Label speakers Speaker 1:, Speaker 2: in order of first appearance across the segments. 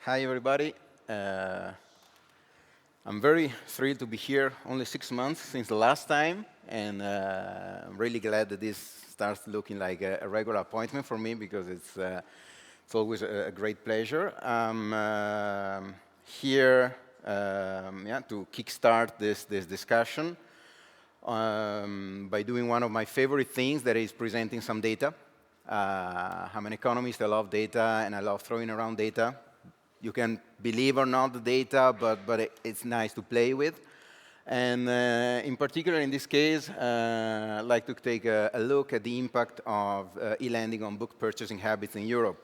Speaker 1: Hi, everybody. I'm very thrilled to be here. Only 6 months since the last time, and I'm really glad that this starts looking like a regular appointment for me because it's always a great pleasure. I'm here to kickstart this discussion by doing one of my favorite things, that is presenting some data. I'm an economist. I love data, and I love throwing around data. You can believe or not the data, but it's nice to play with. And in particular, in this case, I'd like to take a look at the impact of e-lending on book purchasing habits in Europe.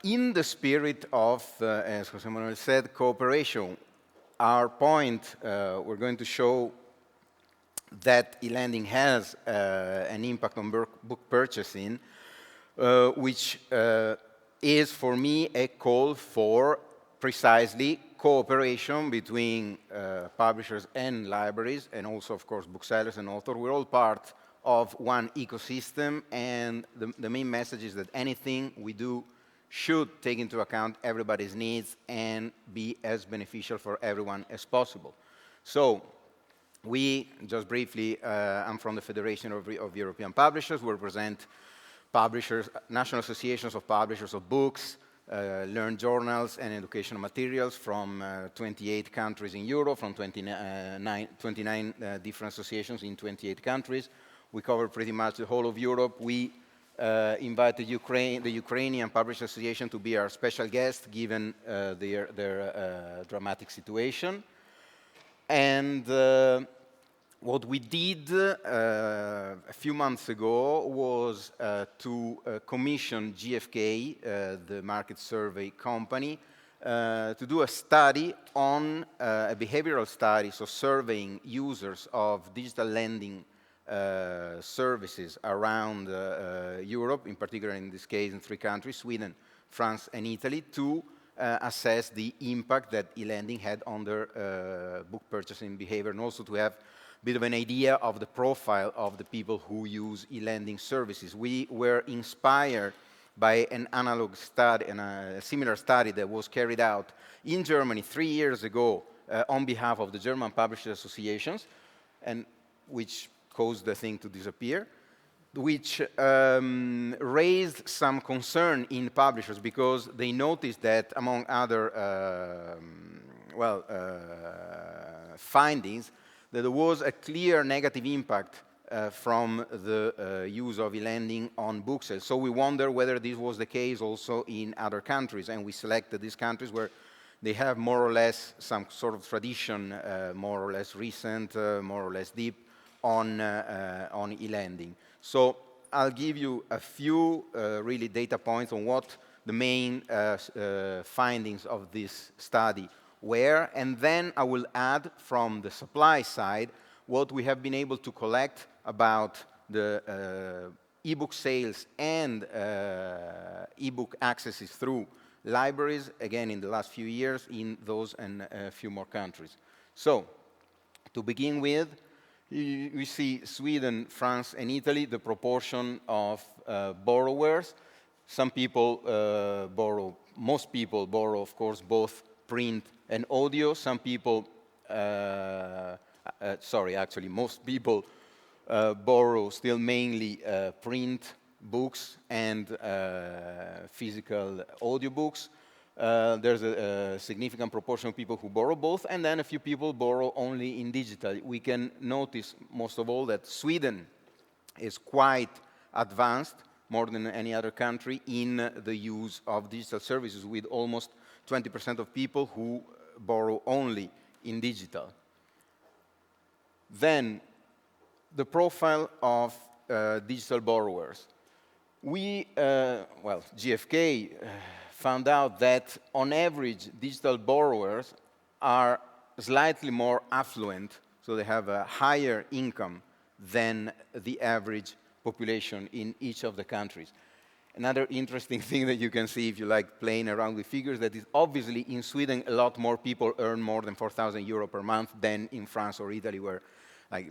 Speaker 1: In the spirit of, as Jose Manuel said, cooperation, our point, we're going to show that e-lending has an impact on book purchasing, which is, for me, a call for precisely cooperation between publishers and libraries, and also, of course, booksellers and authors. We're all part of one ecosystem, and the main message is that anything we do should take into account everybody's needs and be as beneficial for everyone as possible. So, we, just briefly, I'm from the Federation of European Publishers. We represent publishers, national associations of publishers of books, learned journals, and educational materials from 28 countries in Europe, from 29 different associations in 28 countries. We cover pretty much the whole of Europe. We invited the Ukrainian Publishers Association to be our special guest, given their dramatic situation. And what we did a few months ago was to commission GfK, the market survey company, to do a study on a behavioral study, so surveying users of digital lending services around Europe, in particular in this case in 3 countries, Sweden, France, and Italy, to assess the impact that e-lending had on their book purchasing behavior, and also to have bit of an idea of the profile of the people who use e-lending services. We were inspired by an analog study, and a similar study that was carried out in Germany 3 years ago on behalf of the German Publishers Associations, and which caused the thing to disappear, which raised some concern in publishers because they noticed that, among other findings, that there was a clear negative impact from the use of e-lending on book sales. So we wonder whether this was the case also in other countries, and we selected these countries where they have more or less some sort of tradition, more or less recent, more or less deep, on e-lending. So I'll give you a few really data points on what the main findings of this study were, and then I will add from the supply side what we have been able to collect about the e-book sales and e-book accesses through libraries, again in the last few years, in those and a few more countries. So, to begin with, we see Sweden, France, and Italy, the proportion of borrowers. Some people borrow, most people borrow, of course, both print and audio. Some people, actually, most people borrow still mainly print books and physical audiobooks. There's a significant proportion of people who borrow both, and then a few people borrow only in digital. We can notice, most of all, that Sweden is quite advanced, more than any other country, in the use of digital services, with almost 20% of people who borrow only in digital. Then, the profile of digital borrowers. We, GfK found out that, on average, digital borrowers are slightly more affluent, so they have a higher income than the average population in each of the countries. Another interesting thing that you can see if you like playing around with figures, that is obviously in Sweden a lot more people earn more than 4,000 euro per month than in France or Italy, where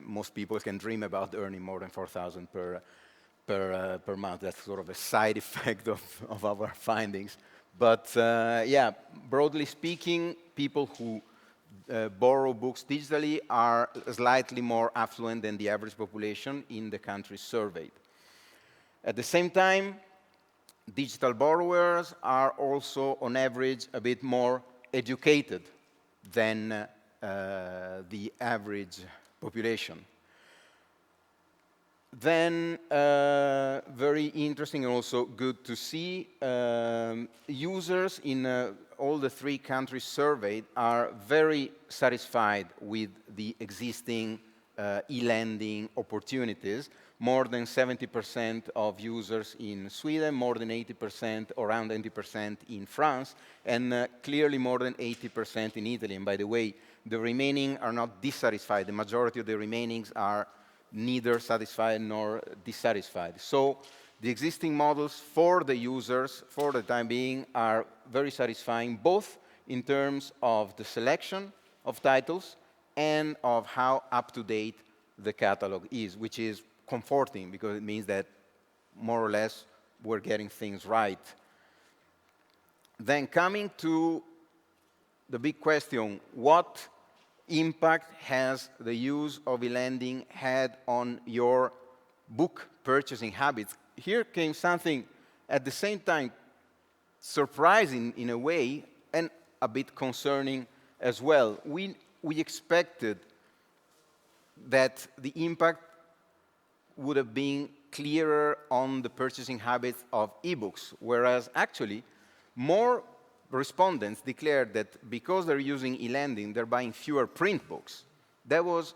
Speaker 1: most people can dream about earning more than 4,000 per month. That's sort of a side effect of our findings. But yeah, broadly speaking, people who borrow books digitally are slightly more affluent than the average population in the countries surveyed. At the same time, digital borrowers are also, on average, a bit more educated than the average population. Then, very interesting and also good to see, users in all the 3 countries surveyed are very satisfied with the existing e-lending opportunities. More than 70% of users in Sweden, more than 80%, around 80% in France, and clearly more than 80% in Italy. And by the way, the remaining are not dissatisfied. The majority of the remainings are neither satisfied nor dissatisfied. So the existing models for the users, for the time being, are very satisfying, both in terms of the selection of titles and of how up-to-date the catalog is, which is comforting because it means that more or less we're getting things right. Then coming to the big question, what impact has the use of e-lending had on your book purchasing habits? Here came something at the same time surprising in a way and a bit concerning as well. We expected that the impact would have been clearer on the purchasing habits of ebooks, whereas actually more respondents declared that because they're using e-lending, they're buying fewer print books. That was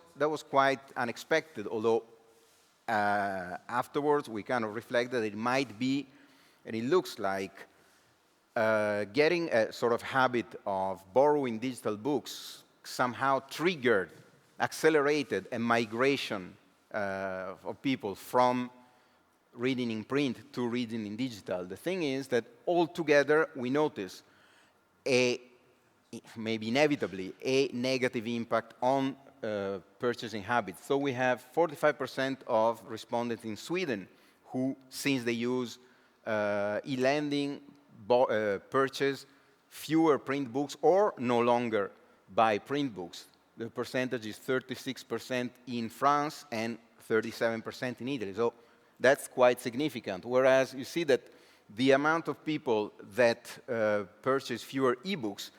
Speaker 1: quite unexpected, although afterwards we kind of reflect that it might be, and it looks like, getting a sort of habit of borrowing digital books somehow triggered, accelerated a migration of people from reading in print to reading in digital. The thing is that altogether we notice maybe inevitably, a negative impact on purchasing habits. So we have 45% of respondents in Sweden who, since they use e-lending, purchase fewer print books or no longer buy print books. The percentage is 36% in France and 37% in Italy. So that's quite significant. Whereas you see that the amount of people that purchase fewer ebooks,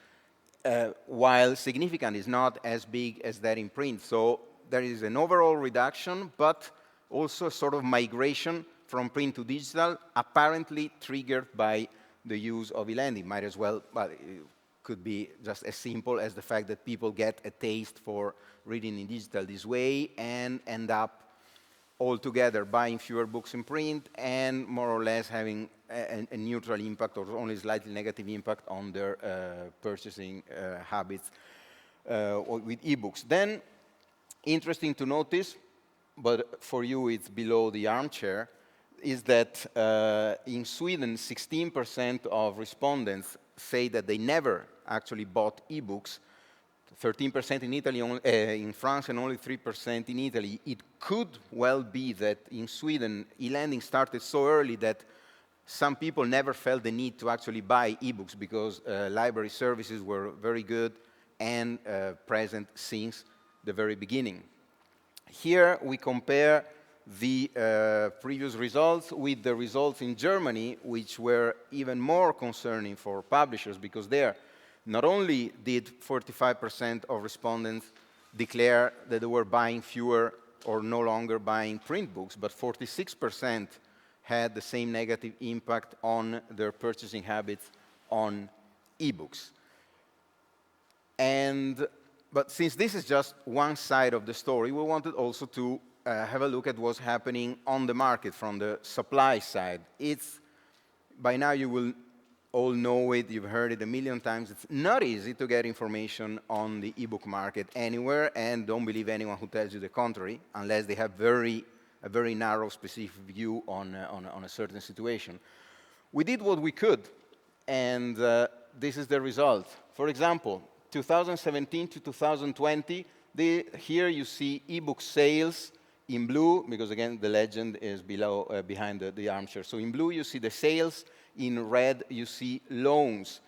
Speaker 1: while significant, is not as big as that in print. So there is an overall reduction, but also a sort of migration from print to digital, apparently triggered by the use of e-lending. Might as well, well, it could be just as simple as the fact that people get a taste for reading in digital this way and end up altogether buying fewer books in print and more or less having a neutral impact or only slightly negative impact on their purchasing habits with ebooks. Then, interesting to notice, but for you it's below the armchair, is that in Sweden, 16% of respondents say that they never actually bought ebooks, 13% in Italy, in France, and only 3% in Italy. It could well be that in Sweden, e-lending started so early that some people never felt the need to actually buy ebooks because library services were very good and present since the very beginning. Here we compare the previous results with the results in Germany, which were even more concerning for publishers because there, not only did 45% of respondents declare that they were buying fewer or no longer buying print books, but 46% had the same negative impact on their purchasing habits on ebooks. But since this is just one side of the story, we wanted also to have a look at what's happening on the market from the supply side. By now you will all know it, you've heard it a million times. It's not easy to get information on the ebook market anywhere, and don't believe anyone who tells you the contrary, unless they have a very narrow, specific view on a certain situation. We did what we could, and this is the result. For example, 2017 to 2020, here you see ebook sales in blue, because again, the legend is behind the armchair. So in blue, you see the sales In red, you see loans.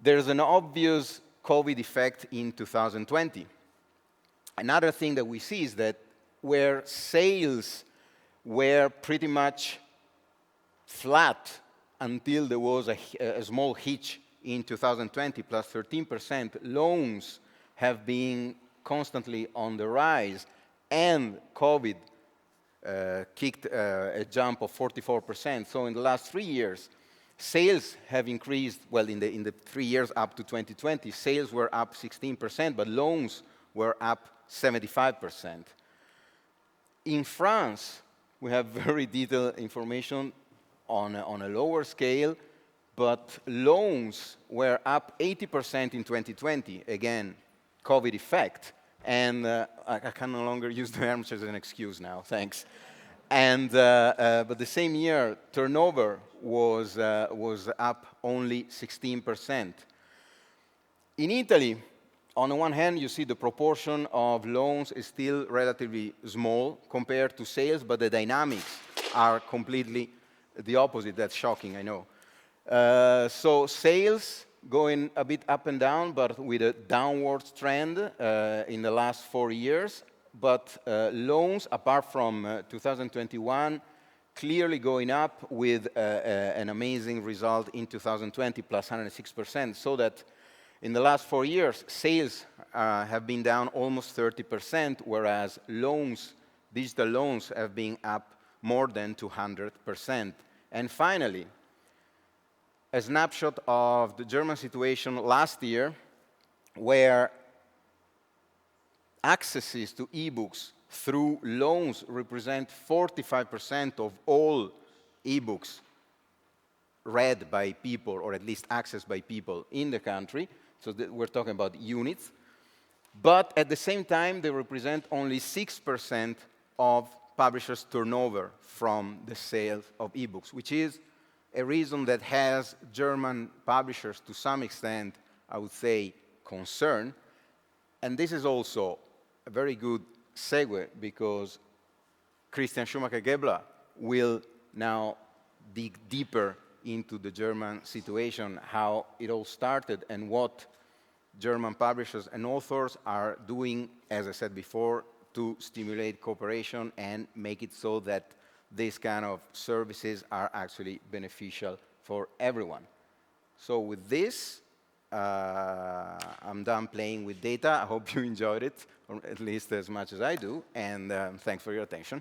Speaker 1: There's an obvious COVID effect in 2020. Another thing that we see is that where sales were pretty much flat until there was a small hitch in 2020, plus 13%, loans have been constantly on the rise, and COVID kicked a jump of 44%. So in the last 3 years, sales have increased, well, in the 3 years up to 2020, sales were up 16%, but loans were up 75%. In France, we have very detailed information on a lower scale, but loans were up 80% in 2020. Again, COVID effect. And I can no longer use the term as an excuse now, thanks. And, but the same year, turnover was up only 16%. In Italy, on the one hand, you see the proportion of loans is still relatively small compared to sales, but the dynamics are completely the opposite. That's shocking, I know. So sales going a bit up and down, but with a downward trend in the last 4 years. But loans, apart from 2021, clearly going up with an amazing result in 2020, plus 106%, so that in the last 4 years, sales have been down almost 30%, whereas loans, digital loans, have been up more than 200%. And finally, a snapshot of the German situation last year, where accesses to e-books through loans represent 45% of all e-books read by people, or at least accessed by people in the country. So we're talking about units. But at the same time, they represent only 6% of publishers' turnover from the sales of e-books, which is a reason that has German publishers, to some extent, I would say, concerned. And this is also a very good segue, because Christian Schumacher-Gebler will now dig deeper into the German situation, how it all started, and what German publishers and authors are doing, as I said before, to stimulate cooperation and make it so that these kind of services are actually beneficial for everyone. So with this, I'm done playing with data. I hope you enjoyed it, or at least as much as I do, and thanks for your attention.